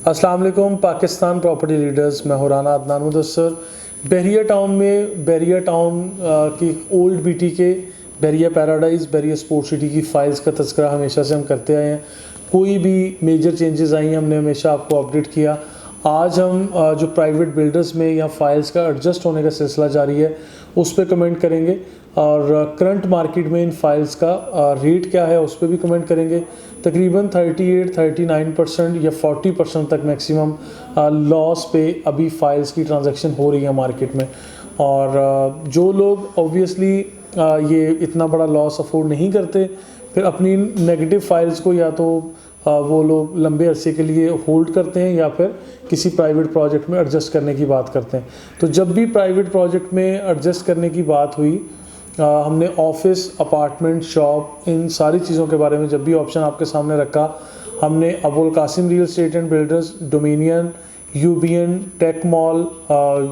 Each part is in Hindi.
अस्सलाम वालेकुम पाकिस्तान प्रॉपर्टी लीडर्स, मैं हूं राना अदनान मुदस्सर। बहरिया टाउन में बहरिया टाउन की ओल्ड बीटी के बहरिया पैराडाइज़ बहरिया स्पोर्ट्स सिटी की फ़ाइल्स का तज़किरा हमेशा से हम करते आए हैं। कोई भी मेजर चेंजेस आई हैं हमने हमेशा आपको अपडेट किया। आज हम जो प्राइवेट बिल्डर्स में या फाइल्स का एडजस्ट होने का सिलसिला जारी है उस पर कमेंट करेंगे और करंट मार्केट में इन फाइल्स का रेट क्या है उस पर भी कमेंट करेंगे। तकरीबन 38-39% या 40% तक मैक्सिमम लॉस पे अभी फाइल्स की ट्रांजैक्शन हो रही है मार्केट में। और जो लोग ऑब्वियसली ये इतना बड़ा लॉस अफोर्ड नहीं करते, फिर अपनी नेगेटिव फाइल्स को या तो वो लोग लंबे अरसे के लिए होल्ड करते हैं या फिर किसी प्राइवेट प्रोजेक्ट में एडजस्ट करने की बात करते हैं। तो जब भी प्राइवेट प्रोजेक्ट में एडजस्ट करने की बात हुई, हमने ऑफिस, अपार्टमेंट, शॉप, इन सारी चीज़ों के बारे में जब भी ऑप्शन आपके सामने रखा, हमने Abul Qasim real estate and builders, Dominion, UBN, tech mall,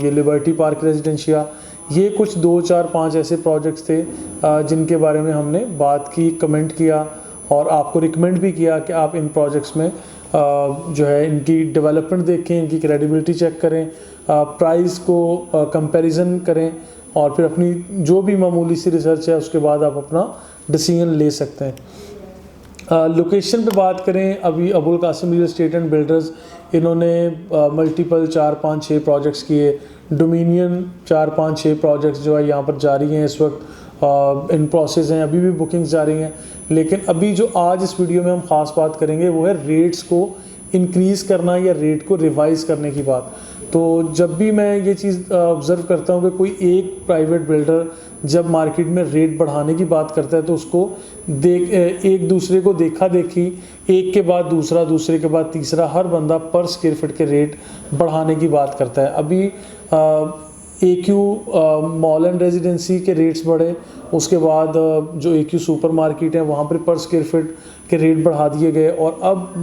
ये लिबर्टी पार्क रेजिडेंशिया, ये कुछ 2, 4, 5 ऐसे प्रोजेक्ट्स थे जिनके बारे में हमने बात की, कमेंट किया और आपको रिकमेंड भी किया कि आप इन प्रोजेक्ट्स में जो है इनकी डेवलपमेंट देखें, इनकी क्रेडिबिलिटी चेक करें, प्राइस को कंपैरिजन करें और फिर अपनी जो भी मामूली सी रिसर्च है उसके बाद आप अपना डिसीजन ले सकते हैं। लोकेशन पे बात करें, अभी Abul Qasim real estate and builders इन्होंने मल्टीपल 4, 5, 6 प्रोजेक्ट्स किए। डोमिनियन 4, 5, 6 प्रोजेक्ट्स जो है यहाँ पर जारी हैं इस वक्त, इन प्रोसेस हैं, अभी भी बुकिंग्स जारी हैं। लेकिन अभी जो आज इस वीडियो में हम ख़ास बात करेंगे वो है रेट्स को इंक्रीज़ करना या रेट को रिवाइज़ करने की बात। तो जब भी मैं ये चीज़ ऑब्ज़र्व करता हूँ कि कोई एक प्राइवेट बिल्डर जब मार्केट में रेट बढ़ाने की बात करता है तो उसको एक दूसरे को देखा देखी, एक के बाद दूसरा, दूसरे के बाद तीसरा, हर बंदा पर स्क्वायर फीट के रेट बढ़ाने की बात करता है। अभी AQ मॉल एंड रेजिडेंसी के रेट्स बढ़े, उसके बाद जो AQ सुपर मार्केट है वहाँ पर स्क्वायर फीट के रेट बढ़ा दिए गए और अब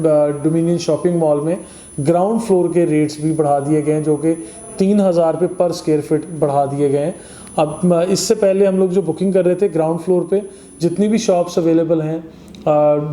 डोमिनियन शॉपिंग मॉल में ग्राउंड फ्लोर के रेट्स भी बढ़ा दिए गए हैं जो कि 3000 पे पर स्क्वायर फीट बढ़ा दिए गए हैं। अब इससे पहले हम लोग जो बुकिंग कर रहे थे ग्राउंड फ्लोर पे जितनी भी शॉप्स अवेलेबल हैं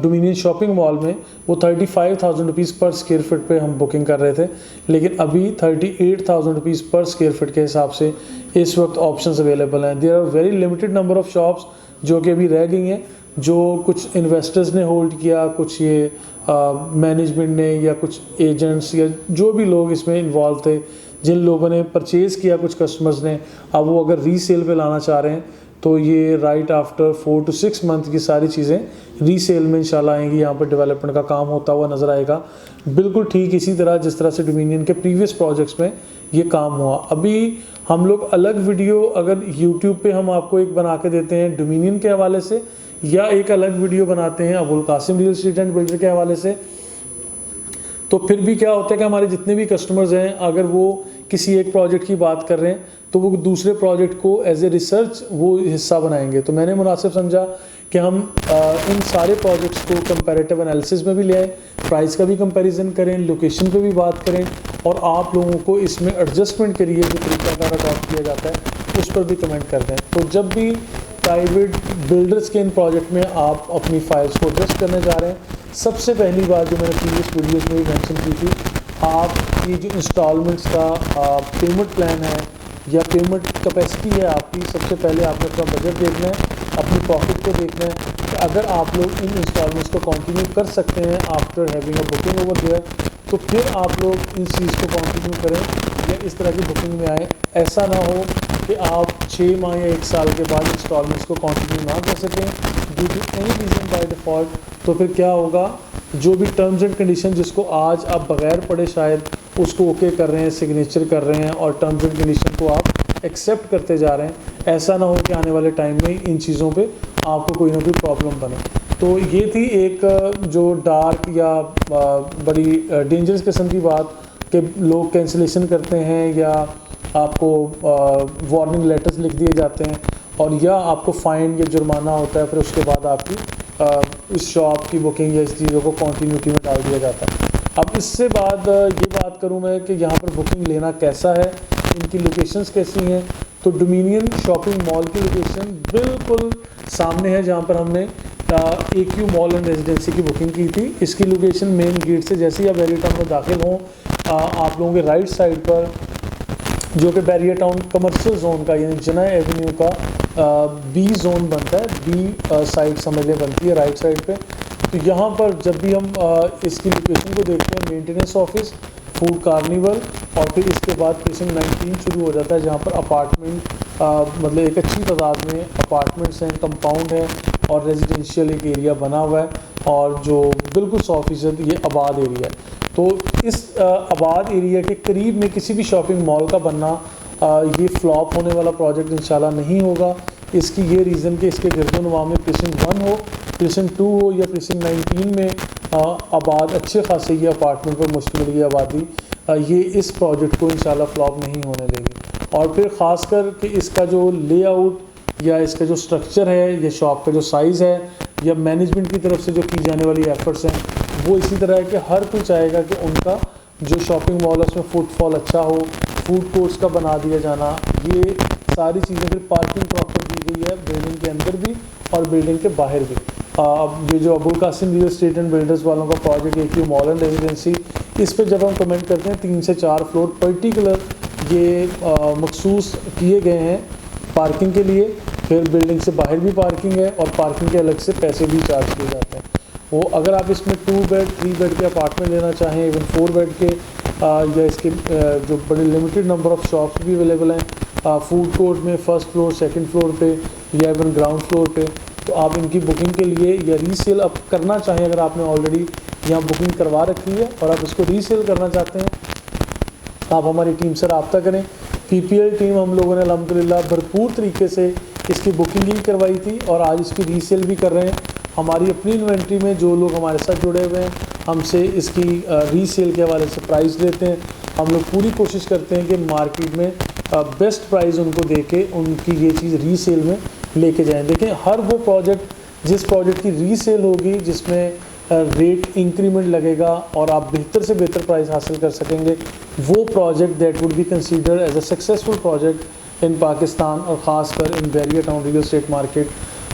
डोमिनियन शॉपिंग मॉल में, वो 35,000 रुपीज़ पर स्क्वायर फीट पे हम बुकिंग कर रहे थे, लेकिन अभी 38,000 रुपीज़ पर स्क्वायर फीट के हिसाब से इस वक्त ऑप्शंस अवेलेबल हैं। There are very limited number of shops जो कि अभी रह गई हैं, जो कुछ इन्वेस्टर्स ने होल्ड किया, कुछ ये मैनेजमेंट ने या कुछ एजेंट्स या जो भी लोग इसमें इन्वॉल्व थे, जिन लोगों ने परचेज़ किया कुछ कस्टमर्स ने, अब वो अगर रीसेल पे लाना चाह रहे हैं तो ये राइट आफ्टर 4 to 6 मंथ की सारी चीज़ें रीसेल में इंशाल्लाह आएंगी। यहाँ पर डेवलपमेंट का काम होता हुआ नज़र आएगा, बिल्कुल ठीक इसी तरह जिस तरह से डोमिनियन के प्रीवियस प्रोजेक्ट्स में ये काम हुआ। अभी हम लोग अलग वीडियो अगर यूट्यूब पे हम आपको एक बना के देते हैं डोमिनियन के हवाले से, या एक अलग वीडियो बनाते हैं Abul Qasim real estate and builder के हवाले से, तो फिर भी क्या होता है कि हमारे जितने भी कस्टमर्स हैं अगर वो किसी एक प्रोजेक्ट की बात कर रहे हैं तो वो दूसरे प्रोजेक्ट को एज ए रिसर्च वो हिस्सा बनाएंगे। तो मैंने मुनासिब समझा कि हम इन सारे प्रोजेक्ट्स को कंपैरेटिव एनालिसिस में भी ले आए, प्राइस का भी कंपैरिजन करें, लोकेशन पे भी बात करें और आप लोगों को इसमें एडजस्टमेंट के लिए जो तरीकाकार अडॉप्ट किया जाता है उस पर भी कमेंट कर दें। तो जब भी प्राइवेट बिल्डर्स के इन प्रोजेक्ट में आप अपनी फाइल्स को एडजस्ट करने जा रहे हैं, सबसे पहली बात जो मैंने प्रीवियस वीडियोस में भी मेंशन की थी, आप ये जो इंस्टॉलमेंट्स का पेमेंट प्लान है या पेमेंट कैपेसिटी है आपकी, सबसे पहले आपने अपना बजट देखना है, अपनी प्रॉफिट को देखना है कि अगर आप लोग इन इंस्टॉलमेंट्स को कंटिन्यू कर सकते हैं after having a booking over there, तो फिर आप लोग इस चीज़ को कंटिन्यू करें या इस तरह की बुकिंग में आए। ऐसा ना हो कि आप 6 माह या 1 साल के बाद इंस्टॉलमेंट्स को कंटिन्यू ना कर सकें due to any reason by default. तो फिर क्या होगा, जो भी टर्म्स एंड कंडीशन जिसको आज आप बगैर पढ़े शायद उसको ओके कर रहे हैं, सिग्नेचर कर रहे हैं और टर्म्स एंड कंडीशन को आप एक्सेप्ट करते जा रहे हैं, ऐसा ना हो कि आने वाले टाइम में इन चीज़ों पे आपको कोई ना कोई प्रॉब्लम बने। तो ये थी एक जो डार्क या बड़ी डेंजरस किस्म की बात कि लोग कैंसिलेशन करते हैं या आपको वार्निंग लेटर्स लिख दिए जाते हैं और या आपको फ़ाइन या जुर्माना होता है, फिर उसके बाद आपकी इस शॉप की बुकिंग या इस चीज़ों को कॉन्टीन्यूटी में डाल दिया जाता है। अब इससे बाद ये बात करूँ मैं कि यहाँ पर बुकिंग लेना कैसा है, इनकी लोकेशंस कैसी हैं। तो डोमिनियन शॉपिंग मॉल की लोकेशन बिल्कुल सामने है जहाँ पर हमने AQ मॉल एंड रेजिडेंसी की बुकिंग की थी। इसकी लोकेशन मेन गेट से जैसे ही आप बैरियर टाउन में दाखिल हों, आप लोगों के राइट साइड पर जो कि बैरियर टाउन कमर्शियल जोन का यानी जिना एवेन्यू का B जोन बनता है, B साइड समझ लें बनती है राइट साइड पे। तो यहाँ पर जब भी हम इसकी लोकेशन को देखते हैं, मेंटेनेंस ऑफिस, फूड कार्निवल और फिर इसके बाद प्रीसिंक्ट 19 शुरू हो जाता है, जहाँ पर अपार्टमेंट मतलब एक अच्छी तादाद में अपार्टमेंट्स हैं, कंपाउंड है और रेजिडेंशियल एक एरिया बना हुआ है और जो बिल्कुल 100% ये आबाद एरिया है। तो इस आबाद एरिया के करीब में किसी भी शॉपिंग मॉल का बनना ये फ्लॉप होने वाला प्रोजेक्ट इंशाल्लाह नहीं होगा। इसकी ये रीज़न कि इसके गिरदोनवा में प्रीसिंक्ट 1 हो, प्रीसिंक्ट 2 हो या प्रीसिंक्ट 19 में आबाद अच्छे खासे ये अपार्टमेंट पर मुश्तमिल ये आबादी ये इस प्रोजेक्ट को इंशाल्लाह फ्लॉप नहीं होने देगी। और फिर ख़ास कर कि इसका जो लेआउट या इसका जो स्ट्रक्चर है या शॉप का जो साइज़ है या मैनेजमेंट की तरफ से जो की जाने वाली एफ़र्ट्स हैं वो इसी तरह है कि हर कोई चाहेगा कि उनका जो शॉपिंग मॉल है उसमें फुटफॉल अच्छा हो, फूड कोर्ट्स का बना दिया जाना, ये सारी चीज़ें। फिर पार्किंग प्रॉपर दी गई है बिल्डिंग के अंदर भी और बिल्डिंग के बाहर भी। अब ये जो Abul Qasim real estate and builders वालों का project AQ mall and residency, इस पर जब हम कमेंट करते हैं 3 से 4 फ्लोर पर्टिकुलर ये मखसूस किए गए हैं पार्किंग के लिए। फिर बिल्डिंग से बाहर भी पार्किंग है और पार्किंग के अलग से पैसे भी चार्ज किए जाते हैं। वो अगर आप इसमें 2 बेड 3 बेड के अपार्टमेंट लेना चाहें, इवन 4 बेड के या इसके जो बड़े लिमिटेड नंबर ऑफ़ शॉप्स भी अवेलेबल हैं फूड कोर्ट में, फर्स्ट फ्लोर, सेकंड फ्लोर पे या इवन ग्राउंड फ्लोर पे, तो आप इनकी बुकिंग के लिए या रीसेल अब करना चाहें, अगर आपने ऑलरेडी यहाँ बुकिंग करवा रखी है और आप इसको रीसेल करना चाहते हैं, आप हमारी टीम से रब्ता करें। PPL टीम हम लोगों ने अल्हम्दुलिल्लाह भरपूर तरीके से इसकी बुकिंग भी करवाई थी और आज इसकी रीसेल भी कर रहे हैं। हमारी अपनी इन्वेंट्री में जो लोग हमारे साथ जुड़े हुए हैं हमसे इसकी रीसेल के हवाले से प्राइस लेते हैं। हम लोग पूरी कोशिश करते हैं कि मार्केट में बेस्ट प्राइस उनको दे के उनकी ये चीज़ रीसेल में लेके जाएं। देखें, हर वो प्रोजेक्ट जिस प्रोजेक्ट की रीसेल होगी, जिसमें रेट इंक्रीमेंट लगेगा और आप बेहतर से बेहतर प्राइस हासिल कर सकेंगे, वो project that would be considered as a successful project in Pakistan और ख़ासकर in Bahria town real estate market.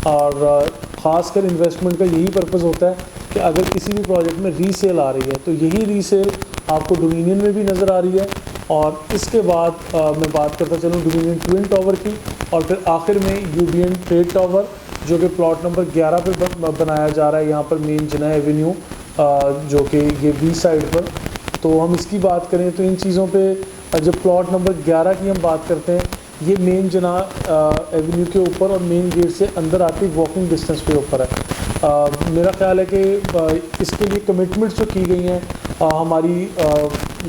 और ख़ासकर इन्वेस्टमेंट का यही पर्पज़ होता है कि अगर किसी भी प्रोजेक्ट में रीसेल आ रही है तो यही रीसेल आपको डोमिनियन में भी नज़र आ रही है। और इसके बाद मैं बात करता चलूँ डोमिनियन ट्विन टावर की और फिर आखिर में यूबियन ट्रेड टावर जो कि प्लॉट नंबर 11 पे बनाया जा रहा है यहाँ पर मेन जिना एवेन्यू जो कि ये B साइड पर। तो हम इसकी बात करें तो इन चीज़ों पे जब प्लॉट नंबर 11 की हम बात करते हैं, ये मेन जिना एवेन्यू के ऊपर और मेन गेट से अंदर आती वॉकिंग डिस्टेंस पे ऊपर है। मेरा ख्याल है कि इसके लिए कमिटमेंट्स जो की गई हैं हमारी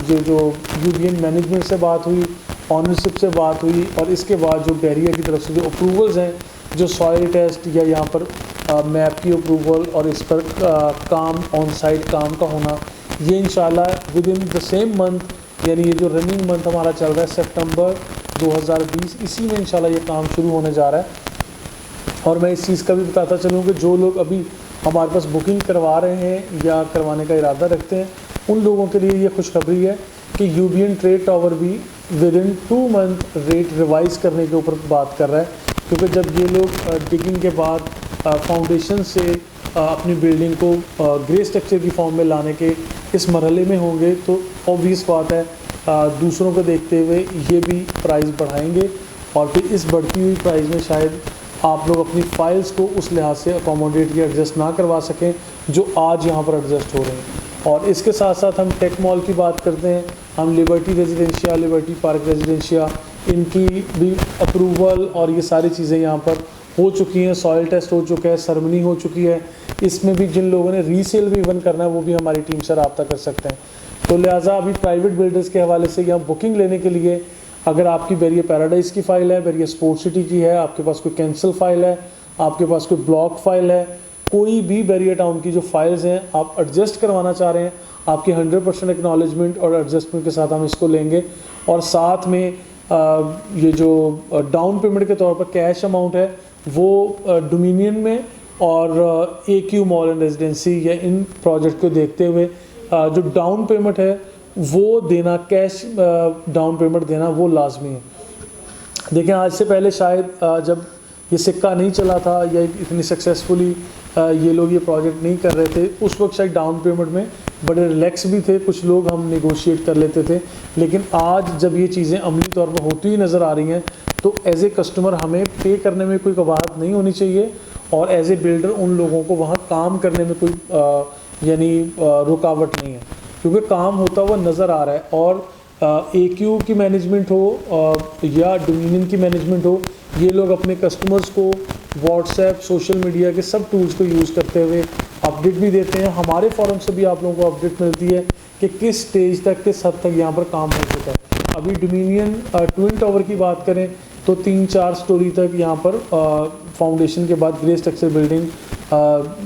ये जो यूबियन मैनेजमेंट से बात हुई, ऑनरशिप से बात हुई और इसके बाद जो बैरियर की तरफ से जो अप्रूवल्स हैं, जो सॉइल टेस्ट या यहाँ पर मैप की अप्रूवल और इस पर काम ऑन साइट काम का होना, ये इंशाल्लाह with in the same month यानी ये जो रनिंग मंथ हमारा चल रहा है सितंबर 2020, इसी में इंशाल्लाह ये काम शुरू होने जा रहा है। और मैं इस चीज़ का भी बताता चलूँ कि जो लोग अभी हमारे पास बुकिंग करवा रहे हैं या करवाने का इरादा रखते हैं, उन लोगों के लिए ये खुशखबरी है कि यूबियन ट्रेड टावर भी with in 2 month rate revise करने के ऊपर बात कर रहा है। क्योंकि जब ये लोग डिगिंग के बाद फाउंडेशन से अपनी बिल्डिंग को ग्रे स्ट्रक्चर की फॉर्म में लाने के इस मरहले में होंगे तो ऑब्वियस बात है दूसरों को देखते हुए ये भी प्राइस बढ़ाएंगे और फिर इस बढ़ती हुई प्राइस में शायद आप लोग अपनी फ़ाइल्स को उस लिहाज से अकोमोडेट या एडजस्ट ना करवा सकें जो आज यहाँ पर एडजस्ट हो रहे हैं। और इसके साथ साथ हम टेक मॉल की बात करते हैं, हम liberty residencia, liberty Park residencia, इनकी भी अप्रूवल और ये सारी चीज़ें यहाँ पर हो चुकी हैं, सॉइल टेस्ट हो चुका है, सरमनी हो चुकी है। इसमें भी जिन लोगों ने रीसेल भी इवन करना है वो भी हमारी टीम से रब्ता कर सकते हैं। तो लिहाजा अभी प्राइवेट बिल्डर्स के हवाले से यहाँ बुकिंग लेने के लिए अगर आपकी बैरियर पैराडाइज़ की फ़ाइल है, बैरियर स्पोर्ट सिटी की है, आपके पास कोई कैंसिल फ़ाइल है, आपके पास कोई ब्लॉक फ़ाइल है, कोई भी बैरियर टाउन की जो फाइल्स हैं आप एडजस्ट करवाना चाह रहे हैं, आपकी 100% एक्नॉलेजमेंट और एडजस्टमेंट के साथ हम इसको लेंगे। और साथ में ये जो डाउन पेमेंट के तौर पर कैश अमाउंट है वो डोमिनियन में और AQ मॉल एंड रेजिडेंसी या इन प्रोजेक्ट को देखते हुए जो डाउन पेमेंट है वो देना, कैश डाउन पेमेंट देना वो लाजमी है। देखें, आज से पहले शायद जब ये सिक्का नहीं चला था या इतनी सक्सेसफुली ये लोग ये प्रोजेक्ट नहीं कर रहे थे, उस वक्त शायद डाउन पेमेंट में बड़े रिलैक्स भी थे कुछ लोग, हम नेगोशिएट कर लेते थे। लेकिन आज जब ये चीज़ें अमली तौर पर होती हुई नज़र आ रही हैं तो एज ए कस्टमर हमें पे करने में कोई कवाहत नहीं होनी चाहिए, और एज ए बिल्डर उन लोगों को वहाँ काम करने में कोई यानी रुकावट नहीं है, क्योंकि काम होता हुआ नज़र आ रहा है। और AQ की मैनेजमेंट हो या डोमिनियन की मैनेजमेंट हो, ये लोग अपने कस्टमर्स को व्हाट्सएप, सोशल मीडिया के सब टूल्स को यूज़ करते हुए अपडेट भी देते हैं। हमारे फॉरम से भी आप लोगों को अपडेट मिलती है कि किस स्टेज तक, किस हद तक यहाँ पर काम हो चुका है। अभी डोमिनियन ट्विन टावर की बात करें तो 3-4 स्टोरी तक यहाँ पर फाउंडेशन के बाद ग्रे स्ट्रक्चर बिल्डिंग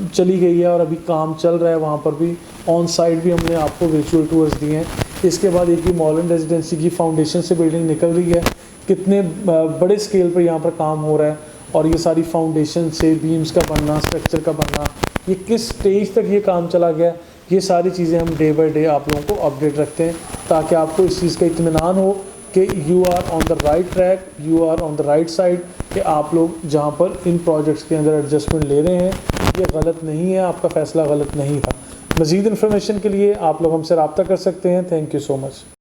चली गई है और अभी काम चल रहा है। वहाँ पर भी ऑन साइट भी हमने आपको वर्चुअल टूर्स दिए हैं। इसके बाद एक ही मॉडर्न रेजिडेंसी की फाउंडेशन से बिल्डिंग निकल रही है, कितने बड़े स्केल पर यहाँ पर काम हो रहा है, और ये सारी फाउंडेशन से बीम्स का बनना, स्ट्रक्चर का बनना, ये किस स्टेज तक ये काम चला गया, ये सारी चीज़ें हम डे बाय डे आप लोगों को अपडेट रखते हैं, ताकि आपको इस चीज़ का इत्मीनान हो कि you are on the right track, you are on the right side, कि आप लोग जहाँ पर इन प्रोजेक्ट्स के अंदर एडजस्टमेंट ले रहे हैं ये गलत नहीं है, आपका फ़ैसला गलत नहीं था। मज़ीद इन्फॉर्मेशन के लिए आप लोग हमसे रब्ता कर सकते हैं। Thank you so much.